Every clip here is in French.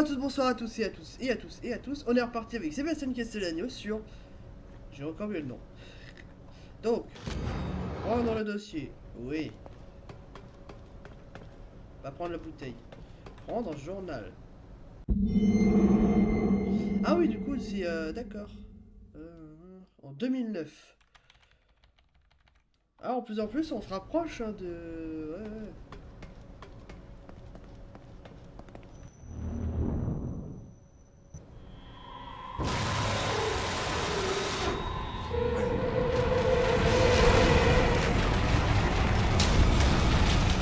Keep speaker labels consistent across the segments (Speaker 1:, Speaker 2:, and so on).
Speaker 1: à tous, bonsoir à tous et à tous et à tous et à tous. On est reparti avec Sébastien Castellano sur... J'ai encore oublié le nom. Donc, prendre le dossier. Oui. Pas prendre la bouteille. Prendre journal. Ah oui, du coup, c'est... d'accord. En 2009. Ah, en plus, on se rapproche hein, de... Ouais, ouais.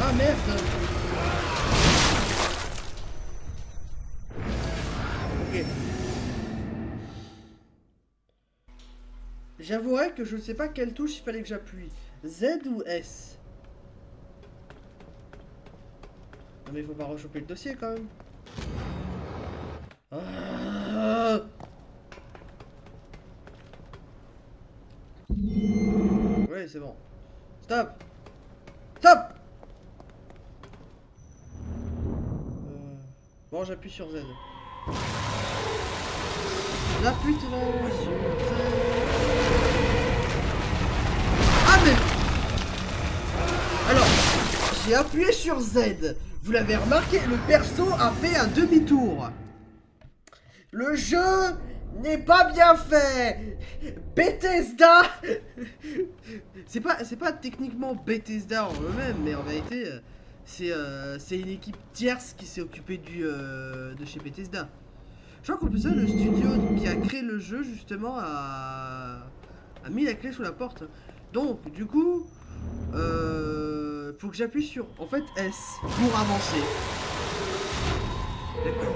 Speaker 1: Ah merde. Ok. J'avouerai que je ne sais pas quelle touche il fallait que j'appuie. Z ou S? Non mais il faut pas rechoper le dossier quand même. Ah. Ouais, c'est bon. Stop. Stop. Bon, j'appuie sur Z. J'appuie sur Z. Ah mais... Alors, j'ai appuyé sur Z. Vous l'avez remarqué, le perso a fait un demi-tour. Le jeu n'est pas bien fait. Bethesda. C'est pas techniquement Bethesda en eux-mêmes, mais en vérité, c'est une équipe tierce qui s'est occupée de chez Bethesda. Je crois qu'en plus ça, le studio qui a créé le jeu justement a mis la clé sous la porte. Donc du coup, faut que j'appuie sur en fait S pour avancer. D'accord.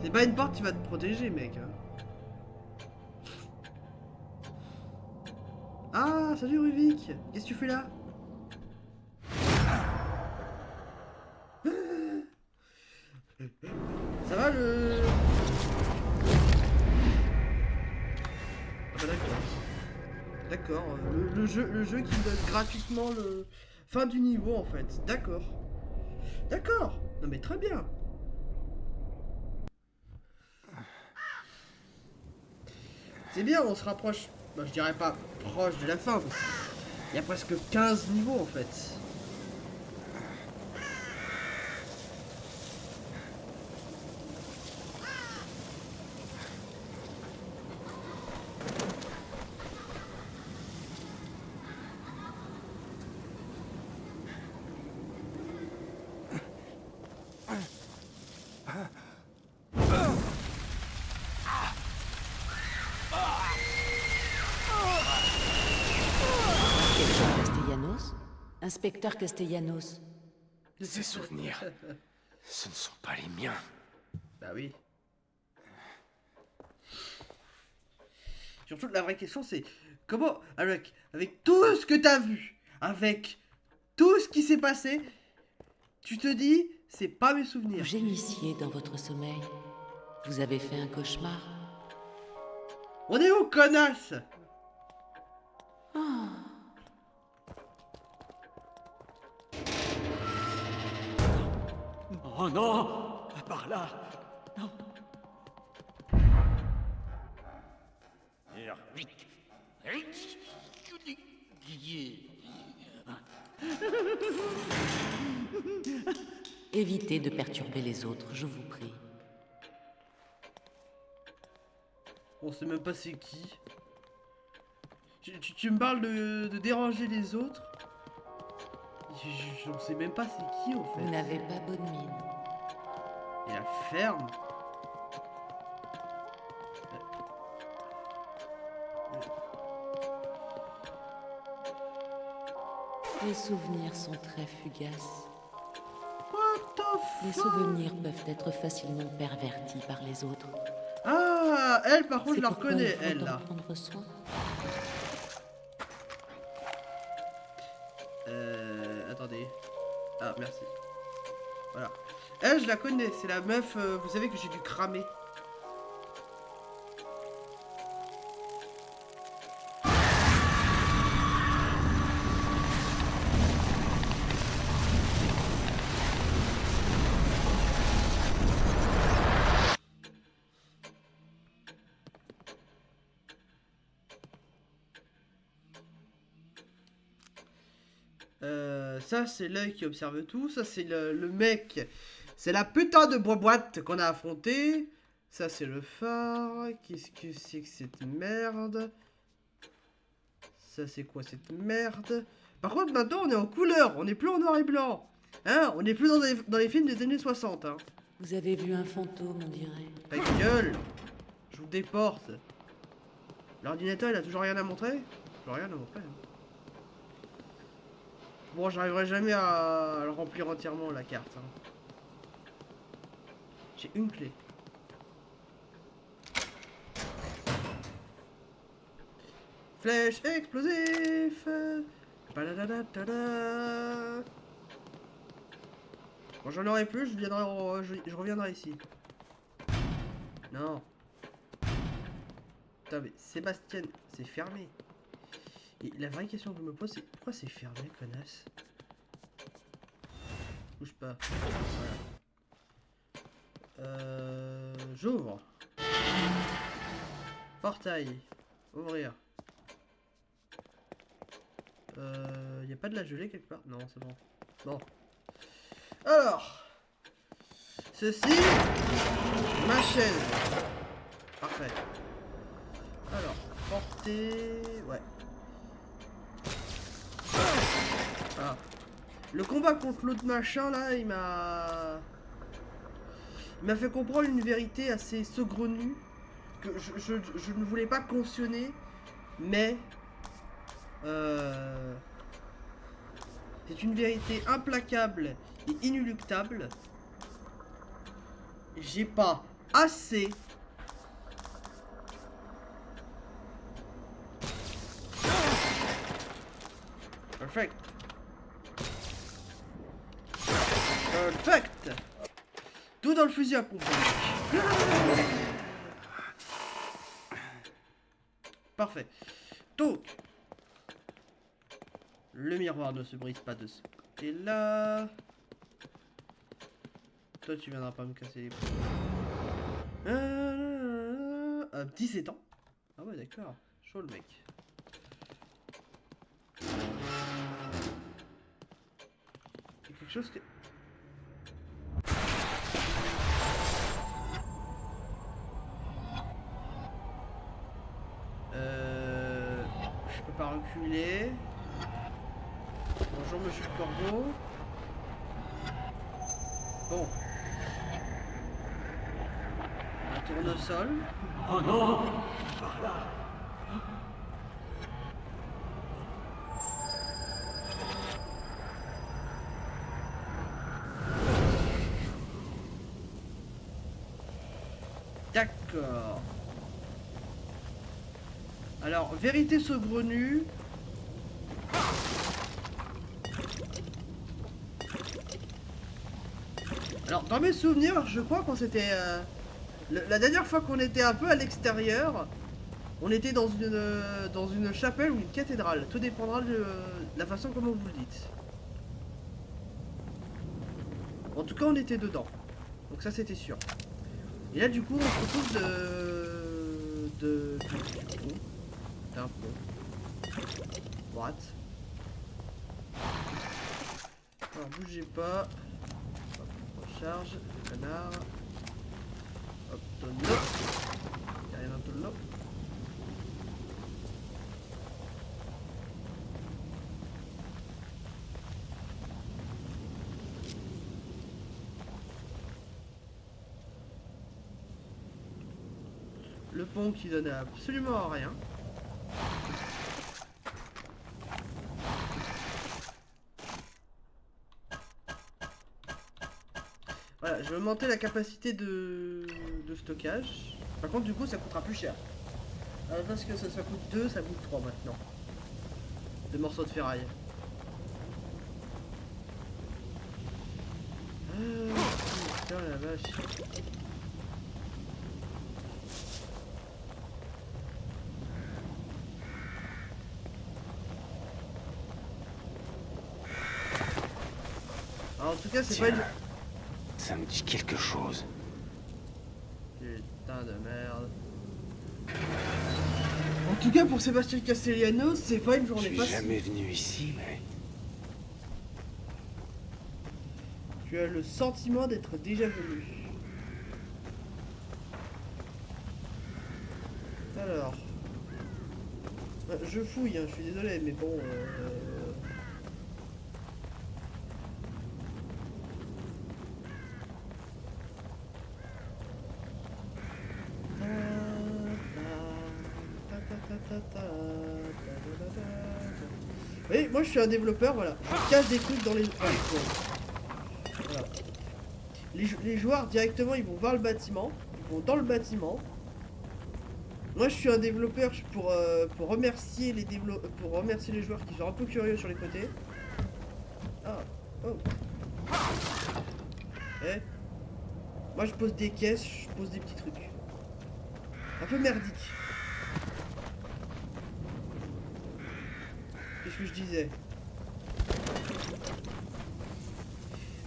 Speaker 1: C'est pas une porte qui va te protéger, mec. Ah, salut Ruvik. Qu'est-ce que tu fais là? Ça va le... Ah bah d'accord. D'accord. Le jeu qui me donne gratuitement le... Fin du niveau en fait. D'accord. D'accord. Non mais très bien. C'est bien, on se rapproche. Bah, je dirais pas proche de la fin. Il y a presque 15 niveaux en fait.
Speaker 2: Inspecteur Castellanos.
Speaker 3: Ces souvenirs, ce ne sont pas les miens.
Speaker 1: Bah oui. Surtout, la vraie question, c'est comment, avec tout ce que t'as vu, avec tout ce qui s'est passé, tu te dis, c'est pas mes souvenirs.
Speaker 2: Vous gémissiez dans votre sommeil. Vous avez fait un cauchemar.
Speaker 1: On est où, connasse?
Speaker 2: Oh.
Speaker 3: Oh non! Par là! Non! Vite!
Speaker 2: Évitez de perturber les autres, je vous prie.
Speaker 1: On sait même pas c'est qui. Tu me parles de déranger les autres? Je sais même pas c'est qui en fait.
Speaker 2: Vous n'avez pas bonne mine.
Speaker 1: Et la ferme.
Speaker 2: Les souvenirs sont très fugaces.
Speaker 1: What the
Speaker 2: Les
Speaker 1: fuck?
Speaker 2: souvenirs peuvent être facilement pervertis par les autres.
Speaker 1: Ah, elle par contre je
Speaker 2: C'est
Speaker 1: la
Speaker 2: pourquoi
Speaker 1: reconnais,
Speaker 2: il faut
Speaker 1: elle
Speaker 2: en
Speaker 1: là.
Speaker 2: prendre soin.
Speaker 1: attendez. Ah, merci. Voilà. Elle, je la connais. C'est la meuf, vous savez que j'ai dû cramer. Ça c'est l'œil qui observe tout, ça c'est le mec, c'est la putain de boîte qu'on a affronté. Ça c'est le phare, qu'est-ce que c'est que cette merde? Ça c'est quoi cette merde? Par contre maintenant on est en couleur, on n'est plus en noir et blanc. Hein, on n'est plus dans les films des années 60 hein.
Speaker 2: Vous avez vu un fantôme, on dirait.
Speaker 1: Ta gueule, je vous déporte. L'ordinateur il a toujours rien à montrer? Toujours rien à montrer hein. Bon, j'arriverai jamais à le remplir entièrement la carte. Hein. J'ai une clé. Flèche explosif. Quand j'en aurai plus, je reviendrai ici. Non. Putain mais Sébastien, c'est fermé. Et la vraie question que je me pose, c'est pourquoi c'est fermé, connasse? Bouge pas. Voilà. J'ouvre. Portail. Ouvrir. Y a pas de la gelée quelque part? Non, c'est bon. Bon. Alors. Ceci. Ma chaise. Parfait. Alors, portée. Ouais. Ah. Le combat contre l'autre machin là, il m'a fait comprendre une vérité assez saugrenue que je ne voulais pas cautionner, mais c'est une vérité implacable et inéluctable. J'ai pas assez perfect. Perfect. Tout dans le fusil à pompe. Parfait. Donc, le miroir ne se brise pas de ce côté là. Toi, tu viendras pas me casser les couilles. 17 ans. Ah ouais, d'accord. Chaud le mec. C'est quelque chose que... Je peux pas reculer. Bonjour monsieur le corbeau. Bon. Un tournesol.
Speaker 4: Oh non!
Speaker 1: D'accord. Alors, vérité saugrenue. Alors, dans mes souvenirs, je crois qu'on s'était... la dernière fois qu'on était un peu à l'extérieur, on était dans une chapelle ou une cathédrale. Tout dépendra de la façon comment vous le dites. En tout cas, on était dedans. Donc ça, c'était sûr. Et là, du coup, on se retrouve d'un pont. Droite. Alors, bougez pas. Hop, recharge. Canard. Hop, tonneau. Derrière un tonneau. Le pont qui donne absolument à rien. Voilà, je vais augmenter la capacité de stockage. Par contre, du coup, ça coûtera plus cher. Parce que ça coûte 2, ça coûte 3 maintenant. De morceaux de ferraille. vache. Alors, en tout cas, c'est pas une...
Speaker 3: Tiens, ça me dit quelque chose.
Speaker 1: Putain de merde. En tout cas, pour Sébastien Castellanos, c'est pas une
Speaker 3: Je
Speaker 1: journée
Speaker 3: suis
Speaker 1: facile.
Speaker 3: jamais venu ici, mais...
Speaker 1: Tu as le sentiment d'être déjà venu. Alors... Je fouille, hein, je suis désolé, mais bon... Oui, moi je suis un développeur, voilà. Je casse des trucs dans les... Voilà. Les joueurs directement ils vont voir le bâtiment, ils vont dans le bâtiment. Moi je suis un développeur pour remercier pour remercier les joueurs qui sont un peu curieux sur les côtés. Ah, oh. Eh. Moi je pose des caisses, je pose des petits trucs. Un peu merdique. Qu'est-ce que je disais?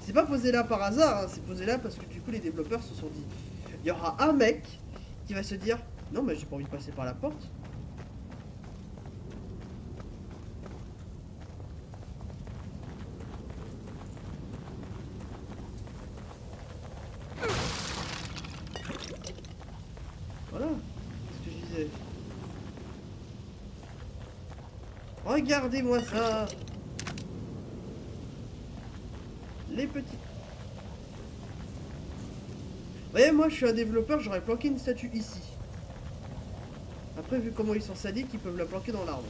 Speaker 1: C'est pas posé là par hasard, hein, c'est posé là parce que du coup les développeurs se sont dit il y aura un mec qui va se dire non mais j'ai pas envie de passer par la porte. Voilà, c'est ce que je disais. Regardez-moi ça. Les petits. Vous voyez, moi je suis un développeur, j'aurais planqué une statue ici. Après, vu comment ils sont sadiques, ils peuvent la planquer dans l'arbre.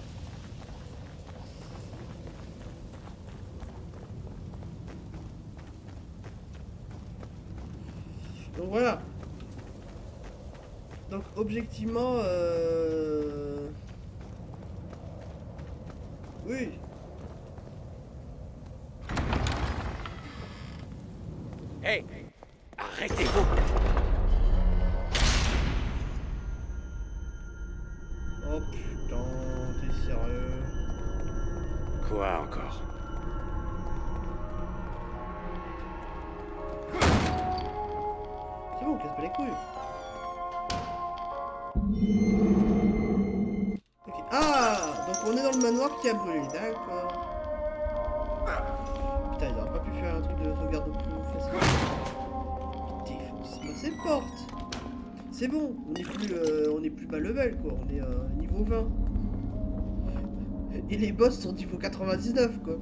Speaker 1: Donc voilà. Donc objectivement, oui.
Speaker 3: Hey! Arrêtez-vous!
Speaker 1: Oh putain, t'es sérieux?
Speaker 3: Quoi encore?
Speaker 1: C'est bon, casse pas les couilles. Ok. Ah, donc on est dans le manoir qui a brûlé, d'accord. Putain, il aurait pas pu faire un truc de sauvegarde plus facile. Défonce-moi ces portes. C'est bon, on est plus bas level quoi, on est niveau 20. Et les boss sont niveau 99 quoi.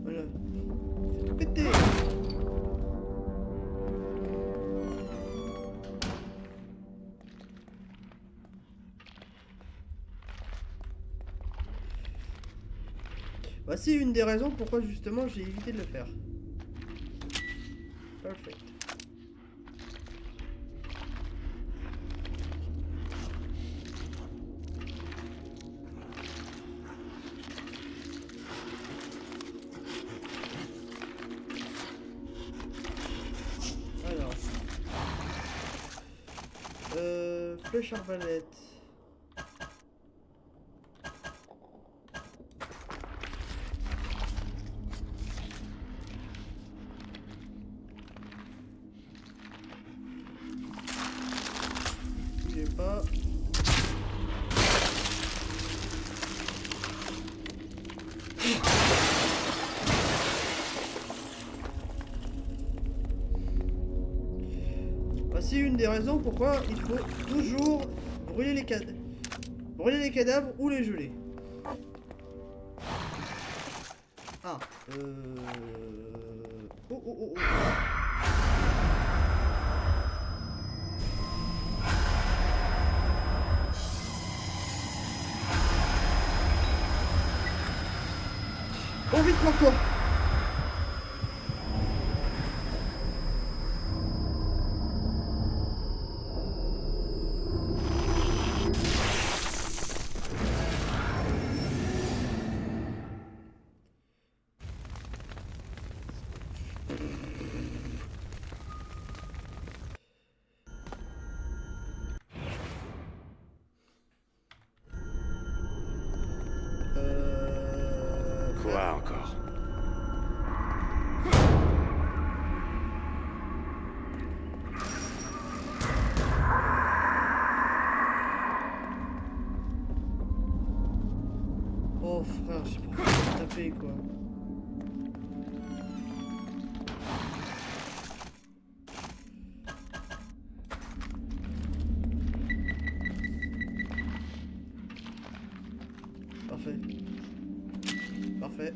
Speaker 1: Voilà. Fais tout péter. Voici une des raisons pourquoi justement j'ai évité de le faire. Parfait. Alors. Flèche arbalète. J'ai pas. Voici une des raisons pourquoi il faut toujours brûler les cadavres ou les geler. Ah, oh, oh, oh, oh. Oh, vite, planque-toi.
Speaker 3: Quoi encore?
Speaker 1: Oh frère, j'ai pas envie de taper quoi. Parfait. Parfait.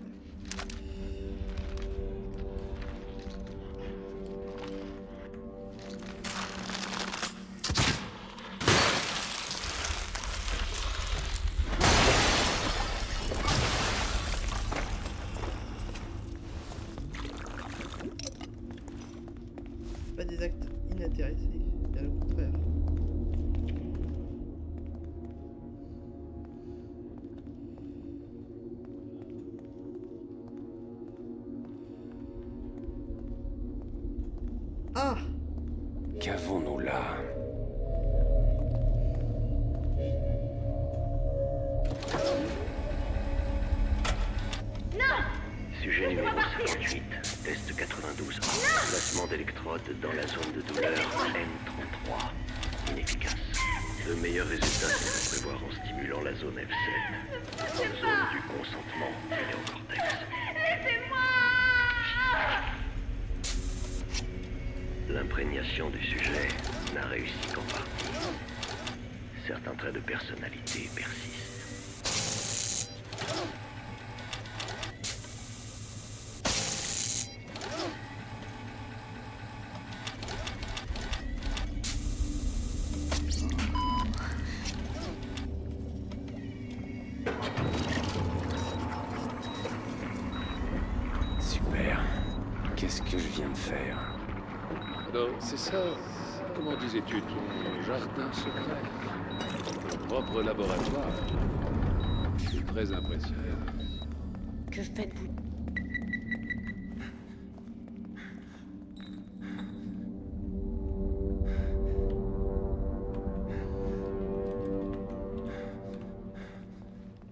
Speaker 1: Pas des actes inintéressés, bien au contraire. Ah!
Speaker 3: Qu'avons-nous là?
Speaker 4: Sujet numéro 58, test 92. Placement d'électrode dans la zone de douleur N33. Inefficace. De meilleurs résultats sont à prévoir en stimulant la zone F7. Zone du consentement du néocortex. L'imprégnation du sujet n'a réussi qu'en partie. Certains traits de personnalité persistent.
Speaker 3: Super. Qu'est-ce que je viens de faire?
Speaker 5: Alors, c'est ça, comment disais-tu, ton jardin secret? Ton propre laboratoire? C'est très impressionnant.
Speaker 2: Que faites-vous?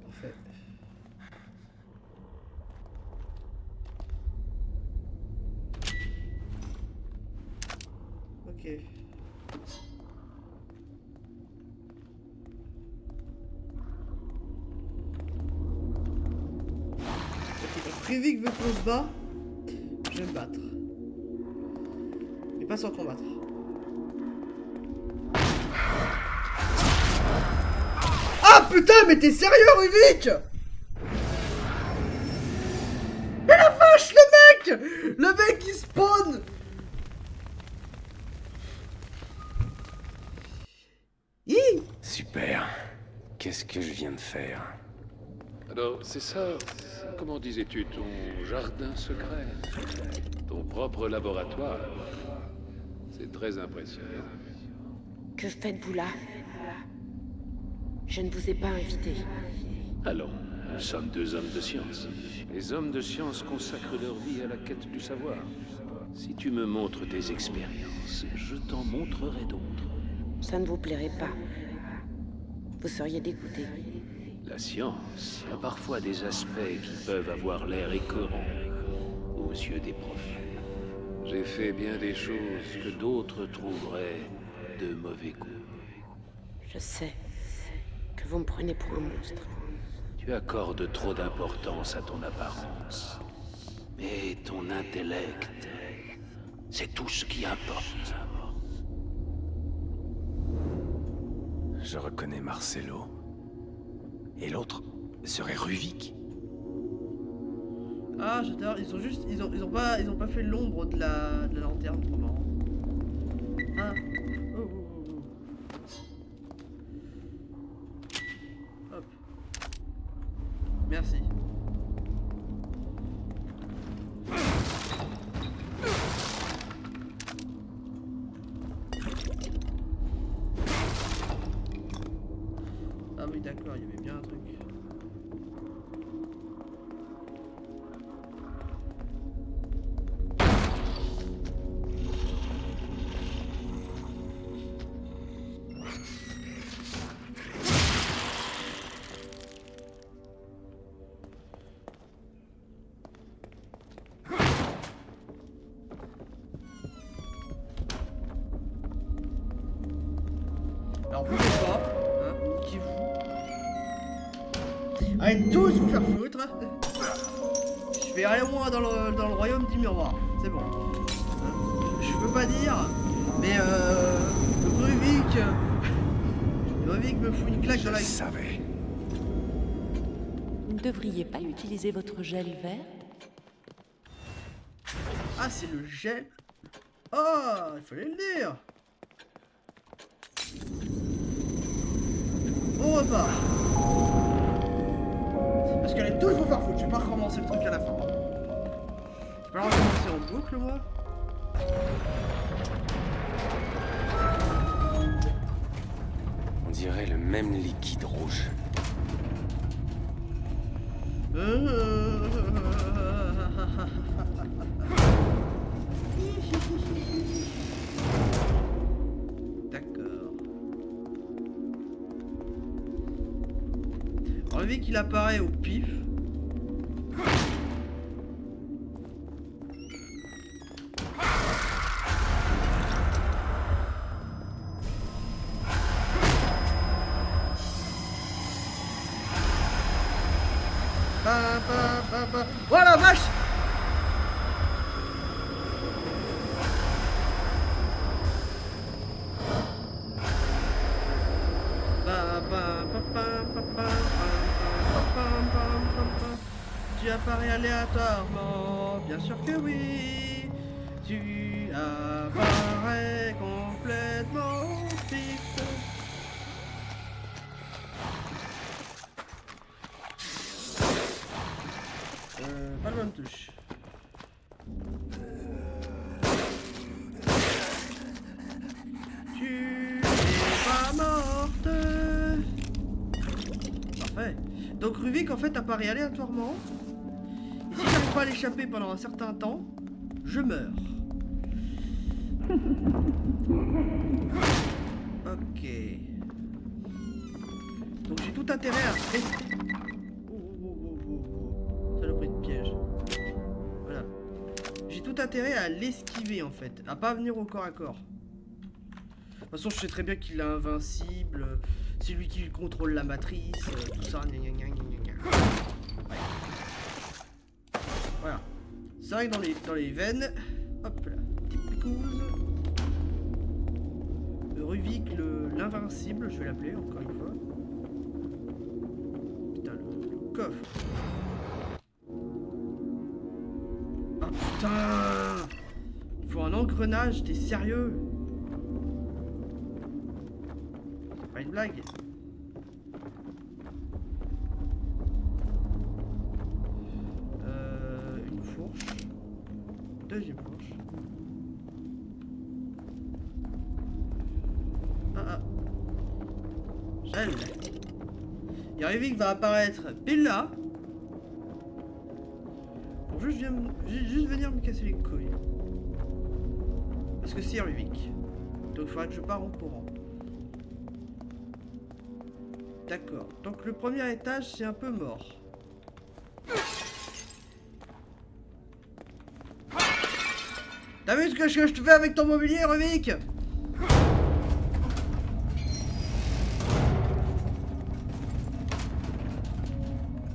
Speaker 1: Parfait. Ok. Ok, donc Ruvik veut qu'on se bat. Je vais me battre. Mais pas sans combattre. Ah putain, mais t'es sérieux, Ruvik? Mais la vache, le mec! Le mec il spawn! Hi!
Speaker 3: Super. Qu'est-ce que je viens de faire?
Speaker 5: Alors, c'est ça, comment disais-tu, ton jardin secret? Ton propre laboratoire? C'est très impressionnant.
Speaker 2: Que faites-vous là? Je ne vous ai pas invité.
Speaker 5: Allons, nous sommes deux hommes de science. Les hommes de science consacrent leur vie à la quête du savoir. Si tu me montres tes expériences, je t'en montrerai d'autres.
Speaker 2: Ça ne vous plairait pas. Vous seriez dégoûté.
Speaker 5: La science a parfois des aspects qui peuvent avoir l'air écœurants aux yeux des profanes. J'ai fait bien des choses que d'autres trouveraient de mauvais goût.
Speaker 2: Je sais que vous me prenez pour un monstre.
Speaker 5: Tu accordes trop d'importance à ton apparence. Mais ton intellect, c'est tout ce qui importe.
Speaker 3: Je reconnais Marcelo. Et l'autre serait Ruvik.
Speaker 1: Ah, j'adore, ils ont pas fait l'ombre de la lanterne, trop marrant. Ah. Oh, oh, oh, oh. Hop. Merci. Ah oui, d'accord, il y avait bien un truc. Alors bougez pas, hein, niquez-vous. Allez tous vous faire foutre. Je vais aller au moins dans le royaume du miroir, c'est bon. Hein, je peux pas dire, mais Ruvik me fout une claque dans la gueule.
Speaker 3: savais.
Speaker 6: Vous ne devriez pas utiliser votre gel vert?
Speaker 1: Ah, c'est le gel. Oh, il fallait le dire. Bon repas. Parce qu'elle est tous vous faire foutre. Je vais pas recommencer le truc à la fin. Je vais pas recommencer en boucle, moi.
Speaker 3: On dirait le même liquide rouge.
Speaker 1: D'accord. Alors, vu qu'il apparaît au pif. Oh la vache! Tu apparais aléatoirement, bien sûr que oui. Tu apparais complètement fixe. Pas de bonne touche. Tu n'es pas morte. Parfait. Donc Ruvik en fait apparaît aléatoirement. Et si j'arrive pas à l'échapper pendant un certain temps, je meurs. Ok. Donc j'ai tout intérêt à rester. Saloperie de piège. Voilà. J'ai tout intérêt à l'esquiver en fait, à pas venir au corps à corps. De toute façon, je sais très bien qu'il est invincible. C'est lui qui contrôle la matrice, tout ça. Gna gna gna gna gna. Ouais. Voilà. C'est vrai que dans les veines. Hop là. Petite picouse. Ruvik l'invincible, je vais l'appeler encore une fois. Putain, le coffre. Ah putain! Il faut un engrenage, t'es sérieux? C'est pas une blague. Une fourche. Deuxième fourche. Ah. Gel. Et Ruvik va apparaître pile là. Pour juste venir me casser les couilles. Parce que c'est Ruvik. Donc il faudra que je pars en courant. D'accord. Donc le premier étage c'est un peu mort. T'as vu ce que je te fais avec ton mobilier, Ruvik?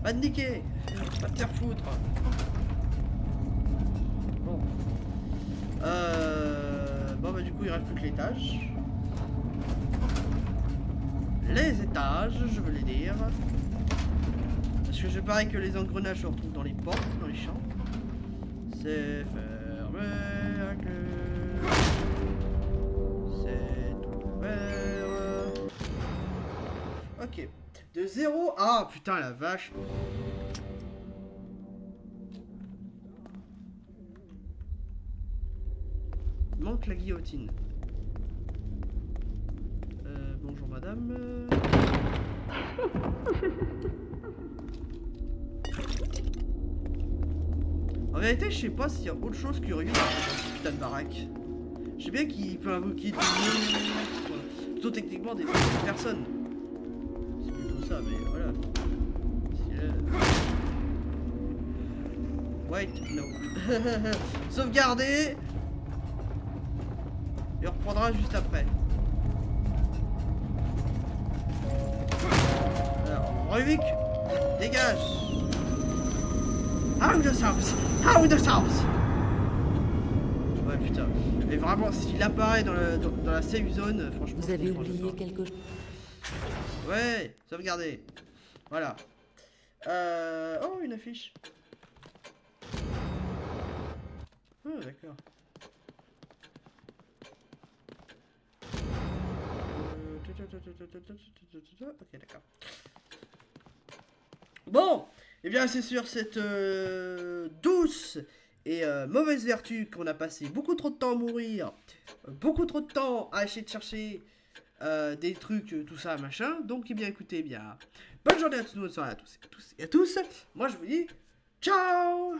Speaker 1: Pas de niquer, pas te faire foutre. Bon. Bon bah du coup il reste plus que l'étage. Les étages, je veux les dire. Parce que je parie que les engrenages se retrouvent dans les portes, dans les champs. C'est fermé à clé. C'est ouvert. Ok. De 0. Ah putain la vache. Manque la guillotine. Bonjour madame. En vérité, je sais pas s'il y a autre chose que Ruvik dans cette putain de baraque. Je sais bien qu'il peut invoquer des monstres, plutôt techniquement des personnes. C'est plutôt ça, mais voilà. Wait, no. Sauvegarder. Et on reprendra juste après. Ruvik, dégage. Out of house. Out of house. Ouais, putain. Et vraiment, s'il apparaît dans la save zone, franchement...
Speaker 6: Vous avez
Speaker 1: je comprends
Speaker 6: oublié
Speaker 1: pas.
Speaker 6: quelque chose?
Speaker 1: Ouais, sauvegarder. Voilà. Oh, une affiche. Oh, d'accord. Ok, d'accord. Bon, et bien c'est sur cette douce et mauvaise vertu qu'on a passé beaucoup trop de temps à mourir, beaucoup trop de temps à essayer de chercher des trucs, tout ça, machin. Donc, eh bien, écoutez, eh bien, bonne journée à tous, bonne soirée à tous et à tous. Moi, je vous dis ciao.